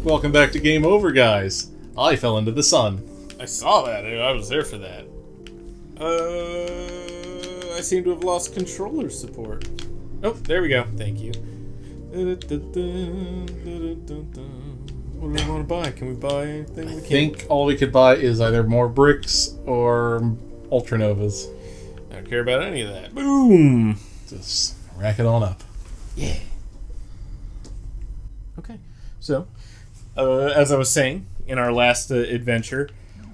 Welcome back to Game Over, guys. I fell into the sun. I saw that. I was there for that. I seem to have lost controller support. Oh, there we go. Thank you. What do we want to buy? Can we buy anything? I think all we could buy is either more bricks or Ultranovas. I don't care about any of that. Boom! Just rack it on up. Yeah. Okay. So, as I was saying, in our last adventure,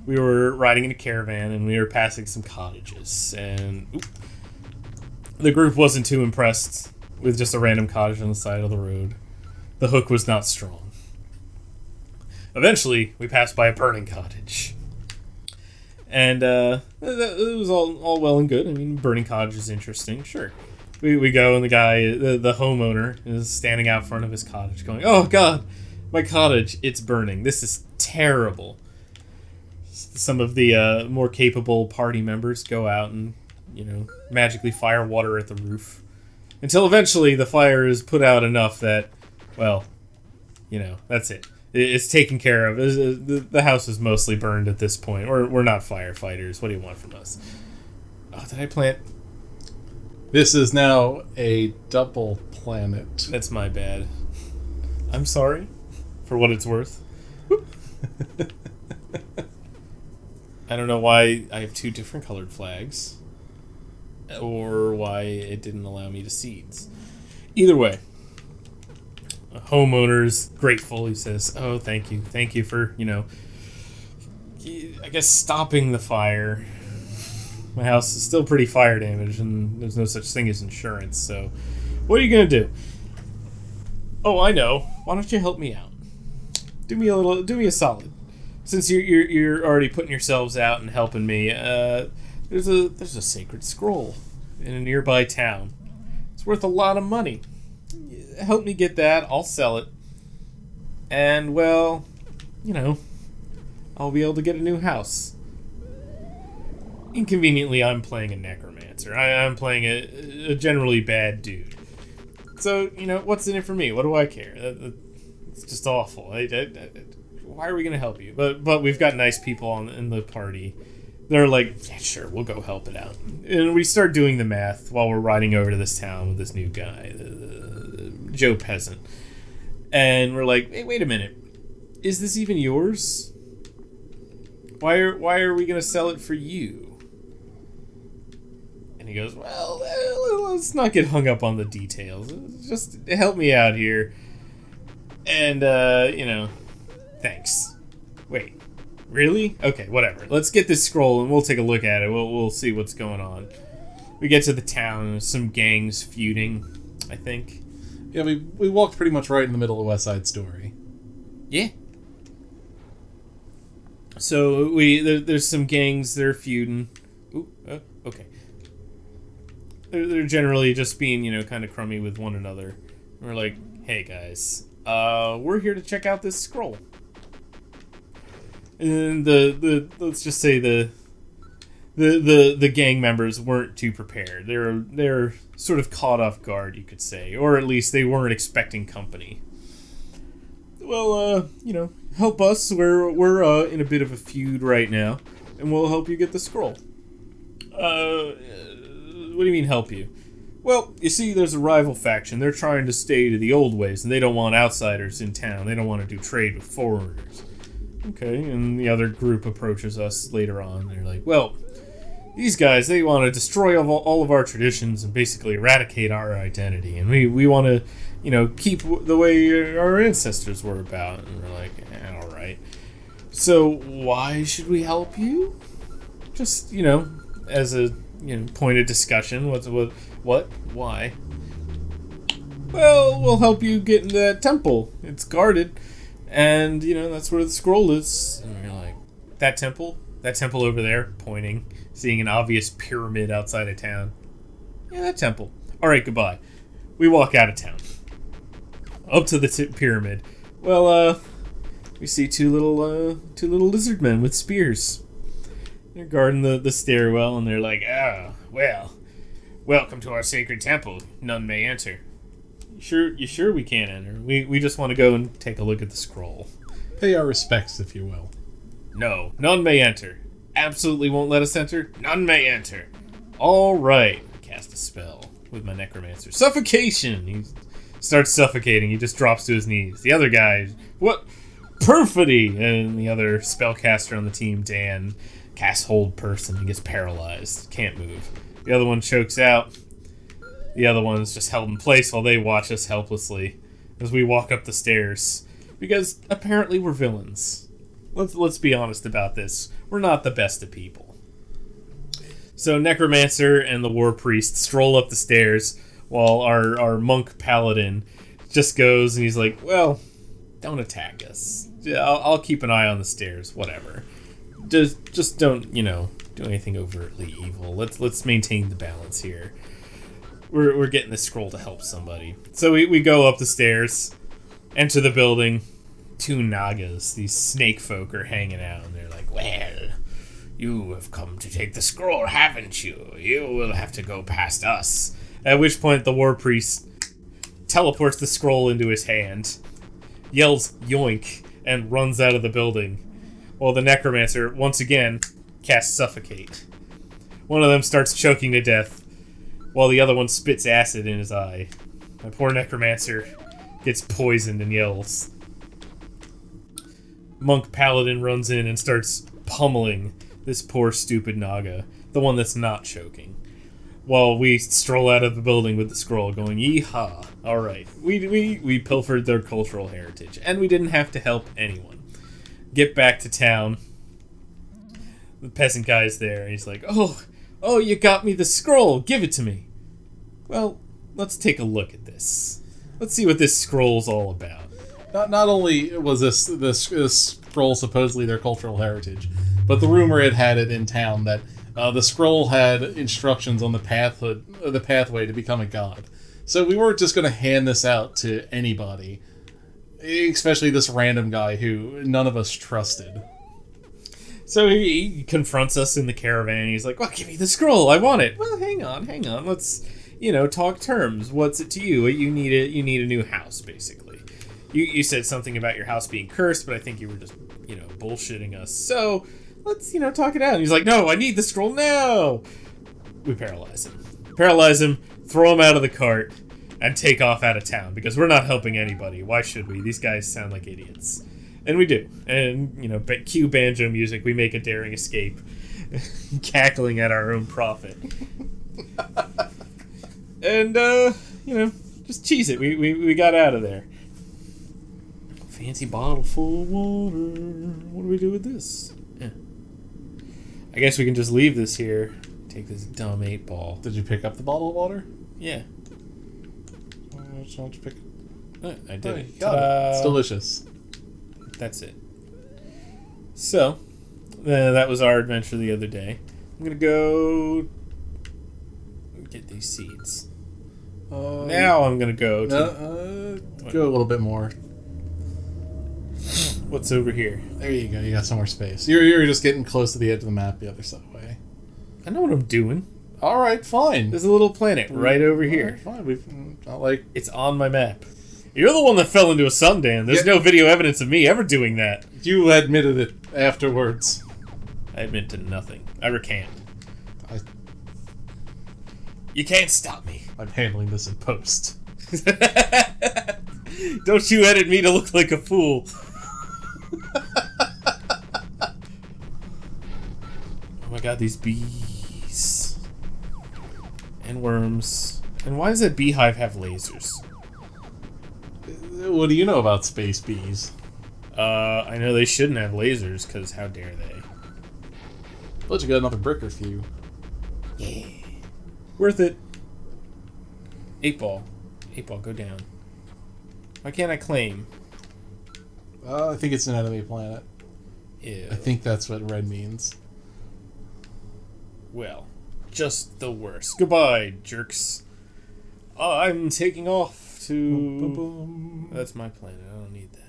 we were riding in a caravan and we were passing some cottages. And the group wasn't too impressed with just a random cottage on the side of the road. The hook was not strong. Eventually, we passed by a burning cottage. And it was all well and good. I mean, burning cottage is interesting, sure. We go and the guy, the homeowner, is standing out front of his cottage going, "Oh God, my cottage, it's burning. This is terrible." Some of the more capable party members go out and, magically fire water at the roof. Until eventually the fire is put out enough that, well, that's it. It's taken care of. The house is mostly burned at this point. We're not firefighters. What do you want from us? Oh, did I plant? This is now a double planet. That's my bad. I'm sorry for what it's worth. I don't know why I have two different colored flags. Or why it didn't allow me to seeds. Either way. A homeowner's grateful. He says, "Oh, thank you. Thank you for, I guess stopping the fire. My house is still pretty fire damaged, and there's no such thing as insurance, so what are you going to do?" "Oh, I know. Why don't you help me out? Do me a solid. Since you're already putting yourselves out and helping me, there's a sacred scroll in a nearby town. It's worth a lot of money. Help me get that. I'll sell it. And, well, I'll be able to get a new house." Inconveniently, I'm playing a necromancer. I'm playing a generally bad dude. So, what's in it for me? What do I care? It's just awful. Why are we going to help you? But we've got nice people in the party. They're like, "Yeah, sure, we'll go help it out." And we start doing the math while we're riding over to this town with this new guy, Joe Peasant. And we're like, "Hey, wait a minute. Is this even yours? Why are we going to sell it for you?" And he goes, "Well, let's not get hung up on the details. Just help me out here. And, thanks. Wait. Really? Okay, whatever. Let's get this scroll and we'll take a look at it. We'll see what's going on." We get to the town, some gangs feuding, I think. Yeah, we walked pretty much right in the middle of West Side Story. Yeah. So there's some gangs, they're feuding. Ooh, okay. They're generally just being, kind of crummy with one another. And we're like, "Hey guys, we're here to check out this scroll." And let's just say the gang members weren't too prepared. They're sort of caught off guard, you could say, or at least they weren't expecting company. "Well, help us. We're in a bit of a feud right now, and we'll help you get the scroll." What do you mean help you?" "Well, you see, there's a rival faction. They're trying to stay to the old ways, and they don't want outsiders in town. They don't want to do trade with foreigners." Okay, and the other group approaches us later on. They're like, "Well, these guys, they want to destroy all of our traditions and basically eradicate our identity. And we want to, keep the way our ancestors were about." And we're like, all right. "So why should we help you?" Just, as a, point of discussion. What? Why? "Well, we'll help you get into that temple. It's guarded. And, that's where the scroll is." And we're like, "That temple? That temple over there," pointing, seeing an obvious pyramid outside of town. "Yeah, that temple. All right, goodbye." We walk out of town. Up to the pyramid. Well, we see two little lizard men with spears. They're guarding the stairwell, and they're like, "Oh, well, welcome to our sacred temple. None may enter." You sure we can't enter? We just want to go and take a look at the scroll." Pay our respects, if you will. No, none may enter. Absolutely won't let us enter. None may enter. All right. Cast a spell with my necromancer. Suffocation. He starts suffocating. He just drops to his knees. The other guy, what? Perfidy. And the other spellcaster on the team, Dan, casts hold person. He gets paralyzed. Can't move. The other one chokes out. The other one's just held in place while they watch us helplessly as we walk up the stairs. Because apparently we're villains. Let's be honest about this. We're not the best of people. So Necromancer and the War Priest stroll up the stairs while our monk paladin just goes and he's like, well, don't attack us. I'll keep an eye on the stairs, whatever. Just don't, do anything overtly evil. Let's maintain the balance here. We're getting this scroll to help somebody. So we go up the stairs, enter the building. 2 Nagas, these snake folk, are hanging out, and they're like, well, you have come to take the scroll, haven't you? You will have to go past us. At which point the War Priest teleports the scroll into his hand, yells yoink, and runs out of the building, while the Necromancer, once again, casts Suffocate. One of them starts choking to death, while the other one spits acid in his eye. My poor Necromancer gets poisoned and yells. Monk Paladin runs in and starts pummeling this poor stupid Naga, the one that's not choking, while we stroll out of the building with the scroll going, yee-haw. Alright, we pilfered their cultural heritage, and we didn't have to help anyone. Get back to town. The peasant guy's there, and he's like, oh, you got me the scroll, give it to me. Well, let's take a look at this. Let's see what this scroll's all about. Not only was this scroll supposedly their cultural heritage, but the rumor had it in town that the scroll had instructions on the pathway to become a god. So we weren't just going to hand this out to anybody, especially this random guy who none of us trusted. So he confronts us in the caravan. He's like, well, give me the scroll. I want it. Well, hang on. Let's, talk terms. What's it to you? You need a new house, basically. You said something about your house being cursed, but I think you were just, bullshitting us. So let's, talk it out. And he's like, no, I need the scroll now. We paralyze him, throw him out of the cart, and take off out of town because we're not helping anybody. Why should we? These guys sound like idiots. And we do. And, cue banjo music. We make a daring escape, cackling at our own profit. And, just cheese it. We got out of there. Fancy bottle full of water. What do we do with this? Yeah. I guess we can just leave this here. Take this dumb 8-ball. Did you pick up the bottle of water? Yeah. Why don't you pick it? I did it. Got it. It's delicious. That's it. So, that was our adventure the other day. I'm going to go get these seeds. Now I'm going to go to... go a little bit more. What's over here? There you go. You got some more space. You're just getting close to the edge of the map the other side way. I know what I'm doing. All right, fine. There's a little planet right over here. Fine. It's on my map. You're the one that fell into a sundan. There's no video evidence of me ever doing that. You admitted it afterwards. I admit to nothing. I recant. You can't stop me. I'm handling this in post. Don't you edit me to look like a fool. Oh my god, these bees. And worms. And why does that beehive have lasers? What do you know about space bees? I know they shouldn't have lasers, because how dare they? But you got another brick or few. Yeah. Worth it. 8-ball. 8-ball, go down. Why can't I claim? I think it's an enemy planet. Ew. I think that's what red means. Well, just the worst. Goodbye, jerks. I'm taking off to... Boom, boom. That's my planet. I don't need that.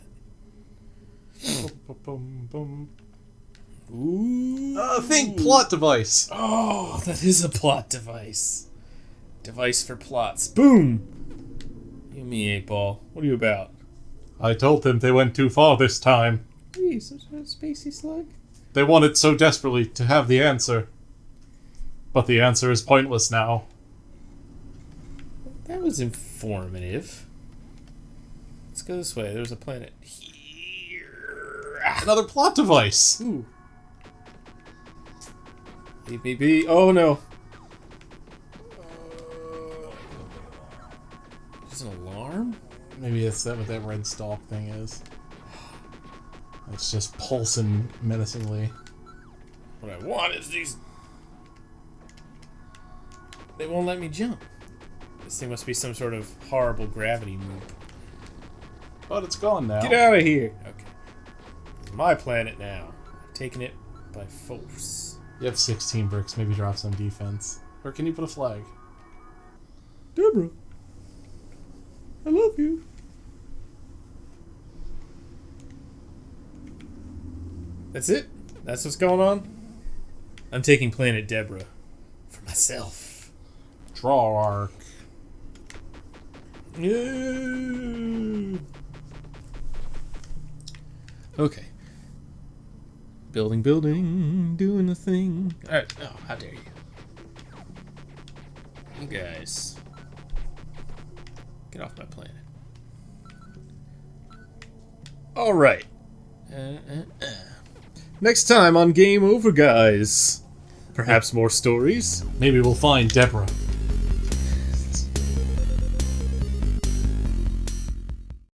Ooh. Think plot device. Oh, that is a plot device. Device for plots. Boom! You and me, 8-ball. What are you about? I told them they went too far this time. What are you, some sort of spacey slug? They wanted so desperately to have the answer. But the answer is pointless now. That was informative. Let's go this way. There's a planet here. Another plot device! Ooh. Leave me be. Oh no. There's an alarm? Maybe it's that what that red stalk thing is. It's just pulsing menacingly. What I want is these. They won't let me jump. This thing must be some sort of horrible gravity move. But it's gone now. Get out of here! Okay. It's my planet now. I'm taking it by force. You have 16 bricks, maybe drop some defense. Or can you put a flag? Deborah, I love you. That's it? That's what's going on? I'm taking planet Deborah for myself. Draw arc. Yeah. Okay. Building, doing the thing. Alright, oh, how dare you. You guys. Get off my planet. Alright. Next time on Game Over, guys. Perhaps more stories? Maybe we'll find Deborah.